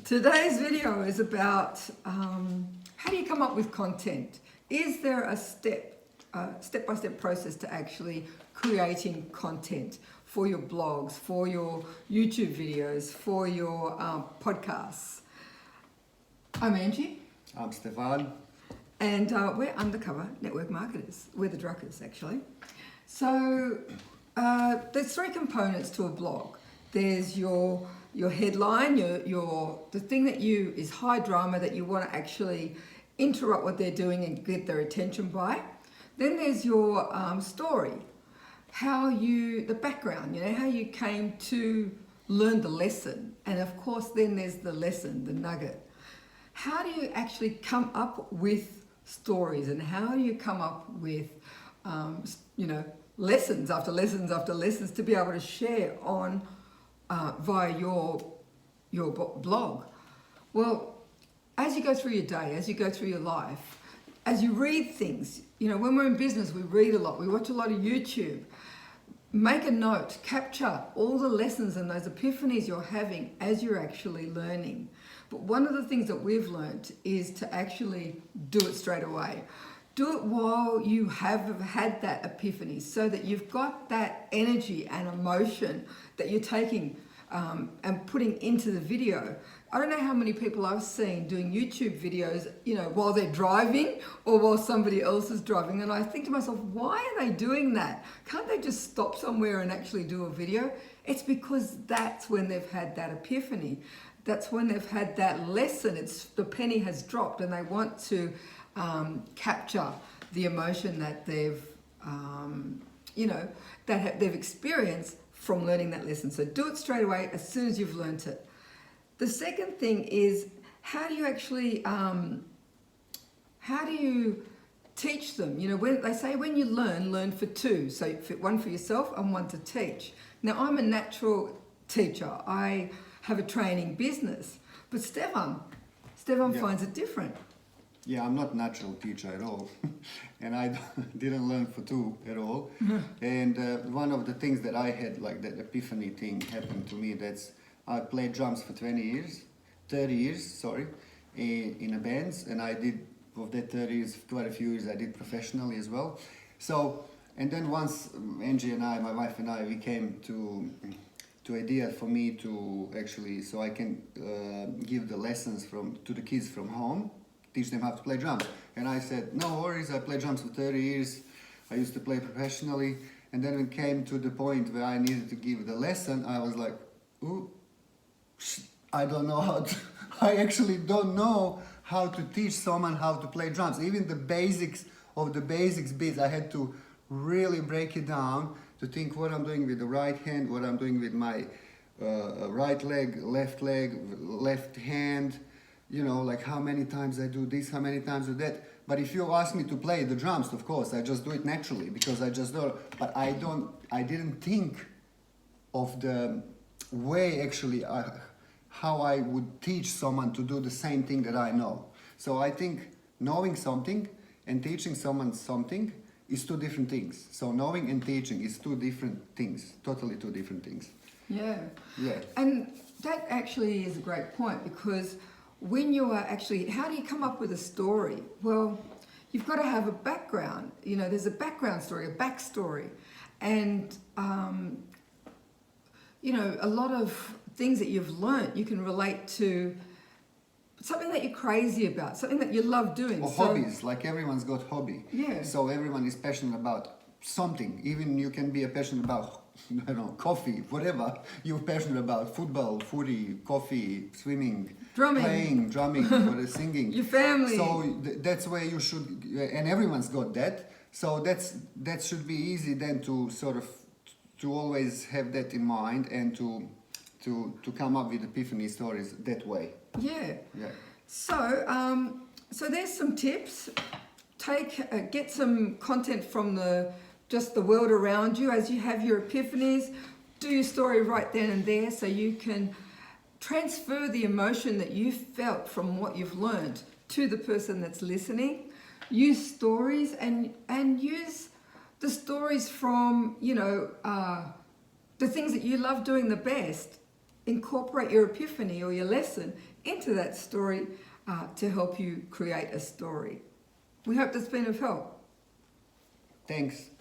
Today's video is about how do you come up with content? Is there a step-by-step process to actually creating content for your blogs, for your YouTube videos, for your podcasts? I'm Angie. I'm Stefan. And we're undercover network marketers. We're the druckers, actually. So there's three components to a blog. There's your headline, the thing that is high drama that you want to actually interrupt what they're doing and get their attention by. Then there's your story, the background, how you came to learn the lesson. And of course, then there's the lesson, the nugget. How do you actually come up with stories, and how do you come up with, lessons after lessons after lessons to be able to share on via your blog? Well, as you go through your day, as you go through your life, as you read things, when we're in business, we read a lot, we watch a lot of YouTube. Make a note, capture all the lessons and those epiphanies you're having as you're actually learning. But one of the things that we've learned is to actually do it straight away. Do it while you have had that epiphany, so that you've got that energy and emotion that you're taking and putting into the video. I don't know how many people I've seen doing YouTube videos, while they're driving or while somebody else is driving. And I think to myself, why are they doing that? Can't they just stop somewhere and actually do a video? It's because that's when they've had that epiphany. That's when they've had that lesson. The penny has dropped, and they want to capture the emotion that they've experienced from learning that lesson. So do it straight away as soon as you've learnt it. The second thing is, how do you actually teach them? When they say when you learn for two, so one for yourself and one to teach. Now, I'm a natural teacher. I have a training business, but Stefan finds it different. Yeah, I'm not a natural teacher at all, and I didn't learn for two at all. And one of the things that I had, like that epiphany thing happened to me, I played drums for 30 years, in a band, and I did, of that 30 years, quite a few years I did professionally as well. So, and then once Angie and I, my wife and I, we came to idea for me to actually, so I can give the lessons to the kids from home, teach them how to play drums. And I said, no worries, I played drums for 30 years, I used to play professionally, and then it came to the point where I needed to give the lesson. I was like, ooh, I don't know I actually don't know how to teach someone how to play drums. Even the basics of the basics bits, I had to really break it down to think what I'm doing with the right hand, what I'm doing with my right leg, left hand, like how many times I do this, how many times I do that. But if you ask me to play the drums, of course, I just do it naturally because I just do it. But I didn't think of the way actually how I would teach someone to do the same thing that I know. So I think knowing something and teaching someone something is two different things. So knowing and teaching is two different things, totally two different things. Yeah. Yeah. And that actually is a great point, because when you are actually, how do you come up with a story? Well, you've got to have a background. There's a background story, a backstory. And, a lot of things that you've learnt, you can relate to something that you're crazy about, something that you love doing. Or hobbies, like everyone's got hobby. Yeah. So everyone is passionate about something. Even you can be passionate about, coffee, whatever you're passionate about. Football, footy, coffee, swimming, drumming, playing, drumming, or singing. Your family. So that's where you should, and everyone's got that. So that should be easy then to sort of, to always have that in mind and to come up with epiphany stories that way. Yeah. Yeah. So there's some tips. Get some content from just the world around you as you have your epiphanies. Do your story right then and there, so you can transfer the emotion that you felt from what you've learned to the person that's listening. Use stories and use the stories from the things that you love doing the best. incorporate your epiphany or your lesson into that story to help you create a story. We hope that's been of help. Thanks.